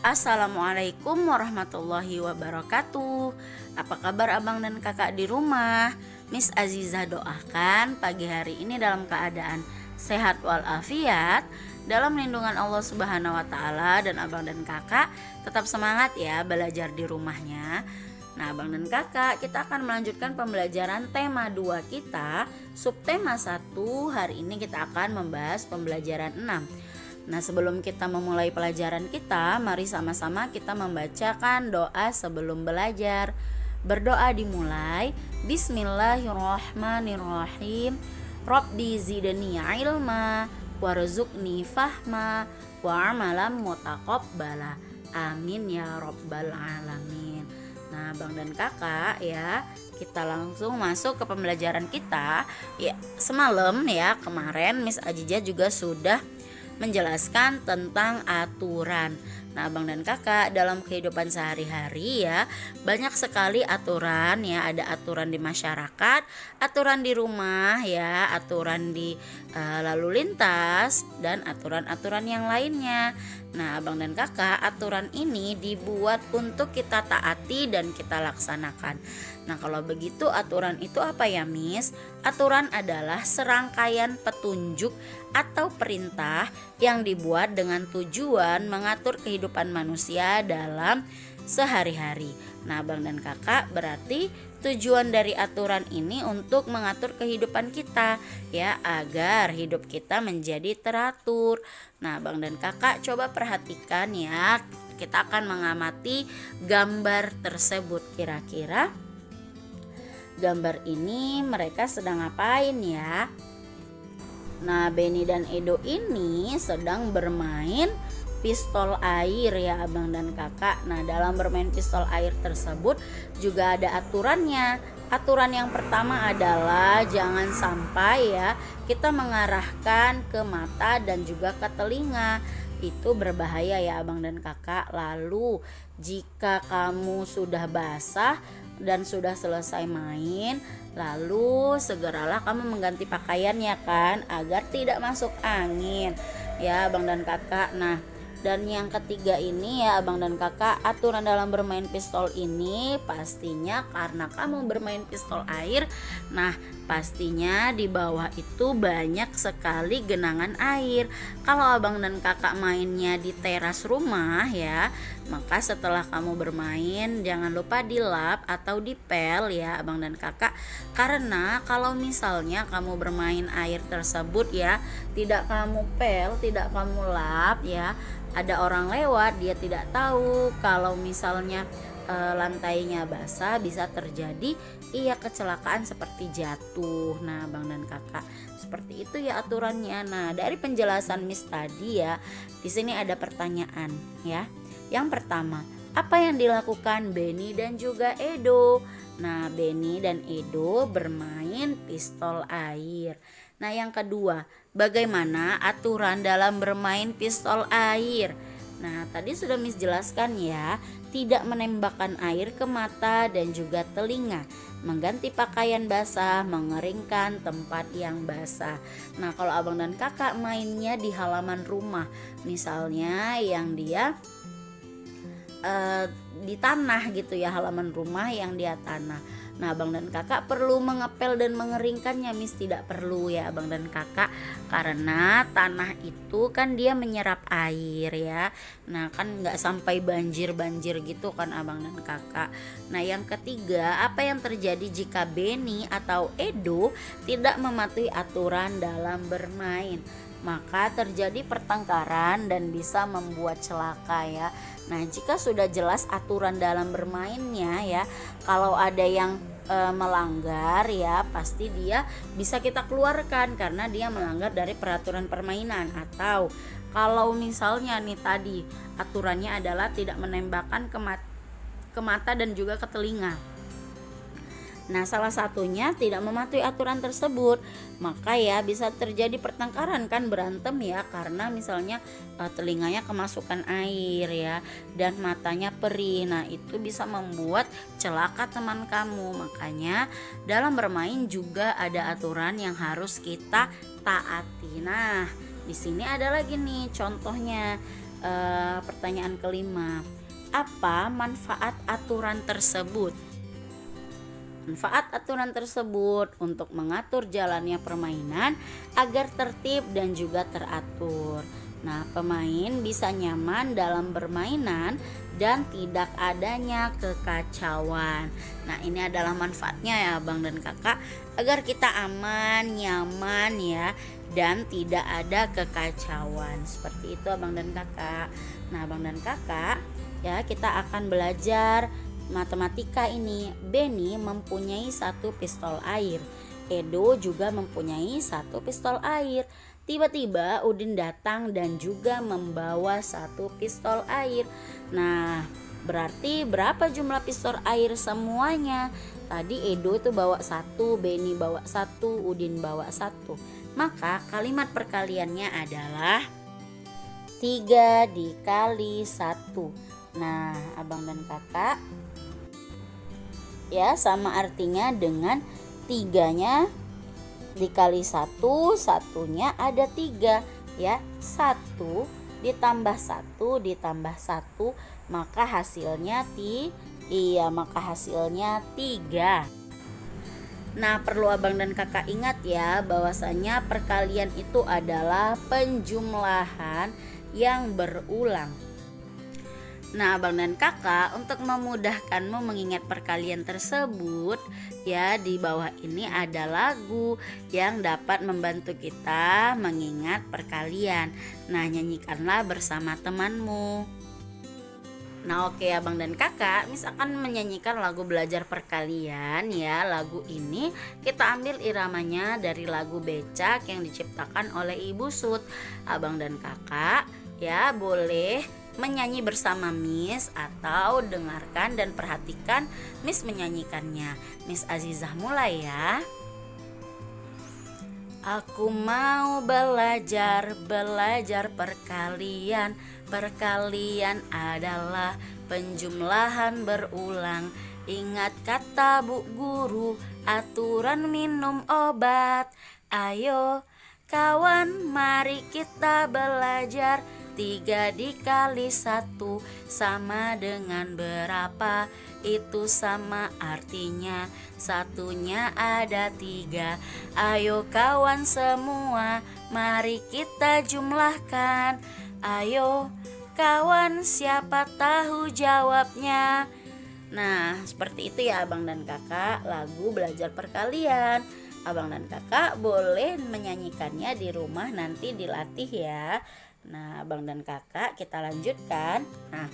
Assalamualaikum warahmatullahi wabarakatuh. Apa kabar abang dan kakak di rumah? Miss Azizah doakan pagi hari ini dalam keadaan sehat walafiat, dalam lindungan Allah Subhanahu wa taala, dan abang dan kakak tetap semangat ya belajar di rumahnya. Nah, abang dan kakak, kita akan melanjutkan pembelajaran tema 2 kita. Subtema 1 hari ini kita akan membahas pembelajaran 6. Nah, sebelum kita memulai pelajaran kita, mari sama-sama kita membacakan doa sebelum belajar. Berdoa dimulai. Bismillahirrahmanirrahim. Rabbi zidni ilma warzuqni fahma wa amalan mutaqabbala. Amin ya rabbal alamin. Nah, Bang dan Kakak ya, kita langsung masuk ke pembelajaran kita. Ya, semalam ya, kemarin Miss Azizah juga sudah menjelaskan tentang aturan. Nah, abang dan kakak, dalam kehidupan sehari-hari ya, banyak sekali aturan ya. Ada aturan di masyarakat, aturan di rumah ya, aturan di lalu lintas, dan aturan-aturan yang lainnya. Nah, abang dan kakak, aturan ini dibuat untuk kita taati dan kita laksanakan. Nah, kalau begitu aturan itu apa ya, Miss? Aturan adalah serangkaian petunjuk atau perintah yang dibuat dengan tujuan mengatur kehidupan manusia dalam sehari-hari. Nah, abang dan kakak, berarti tujuan dari aturan ini untuk mengatur kehidupan kita ya, agar hidup kita menjadi teratur. Nah, abang dan kakak, coba perhatikan ya. Kita akan mengamati gambar tersebut. Kira-kira gambar ini mereka sedang ngapain ya? Nah, Benny dan Edo ini sedang bermain pistol air ya abang dan kakak. Nah, dalam bermain pistol air tersebut juga ada aturannya. Aturan yang pertama adalah jangan sampai ya kita mengarahkan ke mata dan juga ke telinga. Itu berbahaya ya abang dan kakak. Lalu jika kamu sudah basah dan sudah selesai main, lalu segeralah kamu mengganti pakaiannya kan, agar tidak masuk angin ya abang dan kakak. Nah, dan yang ketiga ini ya abang dan kakak, aturan dalam bermain pistol ini pastinya karena kamu bermain pistol air, nah pastinya di bawah itu banyak sekali genangan air. Kalau abang dan kakak mainnya di teras rumah ya, maka setelah kamu bermain jangan lupa dilap atau dipel ya abang dan kakak. Karena kalau misalnya kamu bermain air tersebut ya, tidak kamu pel, tidak kamu lap ya, ada orang lewat, dia tidak tahu kalau misalnya lantainya basah, bisa terjadi kecelakaan seperti jatuh. Nah, abang dan kakak, seperti itu ya aturannya. Nah, dari penjelasan Miss tadi ya, di sini ada pertanyaan ya. Yang pertama, apa yang dilakukan Benny dan juga Edo? Nah, Benny dan Edo bermain pistol air. Nah, yang kedua, bagaimana aturan dalam bermain pistol air? Nah, tadi sudah Miss jelaskan ya, tidak menembakkan air ke mata dan juga telinga, mengganti pakaian basah, mengeringkan tempat yang basah. Nah, kalau abang dan kakak mainnya di halaman rumah, misalnya yang dia di tanah gitu ya, halaman rumah yang dia tanah. Nah, abang dan kakak perlu mengepel dan mengeringkannya, Miss tidak perlu ya abang dan kakak, karena tanah itu kan dia menyerap air ya. Nah, kan nggak sampai banjir gitu kan abang dan kakak. Nah, yang ketiga, apa yang terjadi jika Benny atau Edo tidak mematuhi aturan dalam bermain? Maka terjadi pertengkaran dan bisa membuat celaka ya. Nah, jika sudah jelas aturan dalam bermainnya ya, kalau ada yang melanggar ya, pasti dia bisa kita keluarkan karena dia melanggar dari peraturan permainan. Atau kalau misalnya nih tadi aturannya adalah tidak menembakkan ke mata dan juga ke telinga. Nah, salah satunya tidak mematuhi aturan tersebut, maka ya bisa terjadi pertengkaran kan, berantem ya, karena misalnya telinganya kemasukan air ya, dan matanya perih. Nah, itu bisa membuat celaka teman kamu. Makanya dalam bermain juga ada aturan yang harus kita taati. Nah, di sini ada lagi nih contohnya. Pertanyaan kelima, apa manfaat aturan tersebut? Manfaat aturan tersebut untuk mengatur jalannya permainan agar tertib dan juga teratur. Nah, pemain bisa nyaman dalam bermainan dan tidak adanya kekacauan. Nah, ini adalah manfaatnya ya Abang dan Kakak, agar kita aman, nyaman ya, dan tidak ada kekacauan. Seperti itu Abang dan Kakak. Nah, Abang dan Kakak, ya kita akan belajar matematika ini. Benny mempunyai satu pistol air. Edo juga mempunyai satu pistol air. Tiba-tiba Udin datang dan juga membawa satu pistol air. Nah, berarti berapa jumlah pistol air semuanya? Tadi Edo itu bawa satu, Benny bawa satu, Udin bawa satu. Maka kalimat perkaliannya adalah 3 dikali 1. Nah, Abang dan Kakak, ya sama artinya dengan 3-nya dikali 1, satunya ada 3 ya. 1 ditambah 1 ditambah 1, maka hasilnya maka hasilnya 3. Nah, perlu Abang dan Kakak ingat ya, bahwasanya perkalian itu adalah penjumlahan yang berulang. Nah, Abang dan Kakak, untuk memudahkanmu mengingat perkalian tersebut, ya di bawah ini ada lagu yang dapat membantu kita mengingat perkalian. Nah, nyanyikanlah bersama temanmu. Nah, oke Abang dan Kakak, Miss akan menyanyikan lagu belajar perkalian ya. Lagu ini kita ambil iramanya dari lagu Becak yang diciptakan oleh Ibu Sud. Abang dan Kakak, ya boleh menyanyi bersama Miss atau dengarkan dan perhatikan Miss menyanyikannya. Miss Azizah mulai ya. Aku mau belajar perkalian. Perkalian adalah penjumlahan berulang. Ingat kata Bu Guru, aturan minum obat. Ayo kawan, mari kita belajar. 3 dikali 1 sama dengan berapa? Itu sama artinya satunya ada 3. Ayo kawan semua, mari kita jumlahkan. Ayo kawan, siapa tahu jawabnya? Nah, seperti itu ya Abang dan Kakak, lagu belajar perkalian. Abang dan Kakak boleh menyanyikannya di rumah, nanti dilatih ya. Nah, Abang dan Kakak kita lanjutkan. Nah,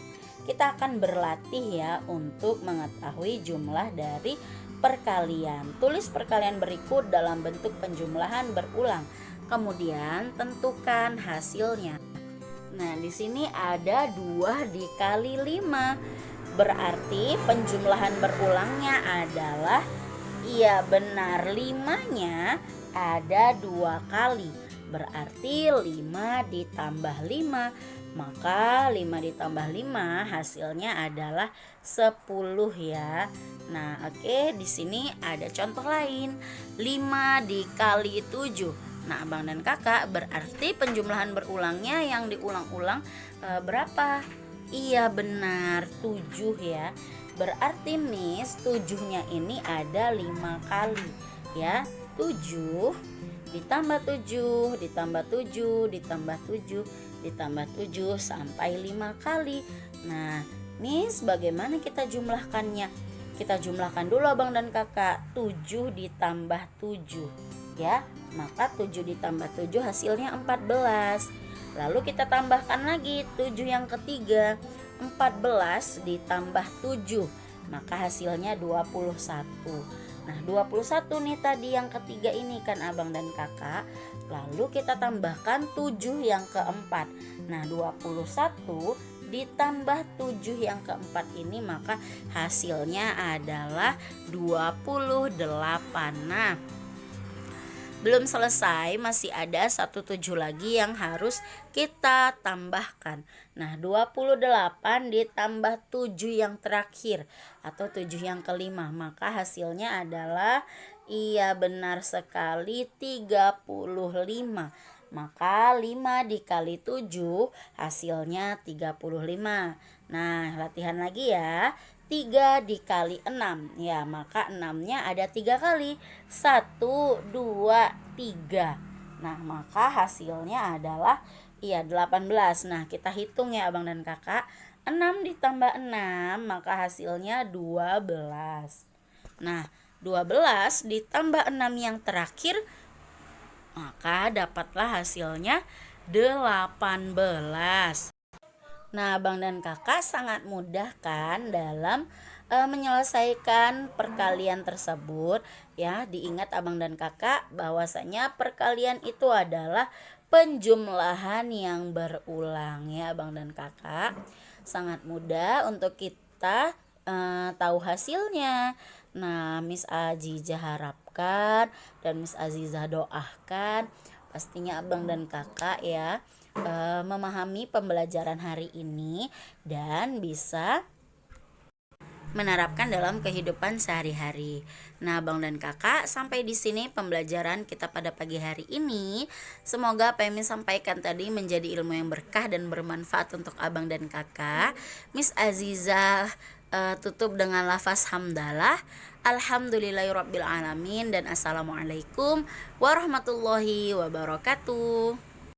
kita akan berlatih ya untuk mengetahui jumlah dari perkalian. Tulis perkalian berikut dalam bentuk penjumlahan berulang. Kemudian tentukan hasilnya. Nah, di sini ada 2 dikali 5. Berarti penjumlahan berulangnya adalah, iya benar, 5-nya ada 2 kali. Berarti 5 ditambah 5. Maka 5 ditambah 5 hasilnya adalah 10 ya. Nah, oke, di sini ada contoh lain. 5 dikali 7. Nah, Abang dan Kakak, berarti penjumlahan berulangnya yang diulang-ulang berapa? Iya benar, 7 ya. Berarti Miss 7-nya ini ada 5 kali ya. 7 ditambah 7 ditambah 7 ditambah 7 ditambah 7 sampai 5 kali. Nah, Miss bagaimana kita jumlahkannya? Kita jumlahkan dulu Abang dan Kakak. 7 ditambah 7 ya. Maka 7 ditambah 7 hasilnya 14. Lalu kita tambahkan lagi 7 yang ketiga. 14 ditambah 7, maka hasilnya 21. Nah, 21 nih tadi yang ketiga ini kan Abang dan Kakak. Lalu kita tambahkan 7 yang keempat. Nah, 21 ditambah 7 yang keempat ini, maka hasilnya adalah 28. Nah, belum selesai, masih ada 17 lagi yang harus kita tambahkan. Nah, 28 ditambah 7 yang terakhir atau 7 yang kelima, maka hasilnya adalah, iya benar sekali, 35. maka 5 dikali 7 hasilnya 35. Nah, latihan lagi ya. 3 dikali 6, ya maka 6-nya ada 3 kali. 1, 2, 3. Nah, maka hasilnya adalah 18. Nah, kita hitung ya abang dan kakak. 6 ditambah 6 maka hasilnya 12. Nah, 12 ditambah 6 yang terakhir maka dapatlah hasilnya 18. Nah, abang dan kakak sangat mudah kan dalam menyelesaikan perkalian tersebut ya. Diingat abang dan kakak bahwasanya perkalian itu adalah penjumlahan yang berulang ya abang dan kakak. Sangat mudah untuk kita tahu hasilnya. Nah, Miss Azizah harapkan dan Miss Azizah doakan pastinya abang dan kakak ya memahami pembelajaran hari ini dan bisa menerapkan dalam kehidupan sehari-hari. Nah, abang dan kakak, sampai di sini pembelajaran kita pada pagi hari ini. Semoga apa yang Miss sampaikan tadi menjadi ilmu yang berkah dan bermanfaat untuk abang dan kakak. Miss Azizah tutup dengan lafaz hamdalah. Alhamdulillahirabbil alamin dan assalamualaikum warahmatullahi wabarakatuh.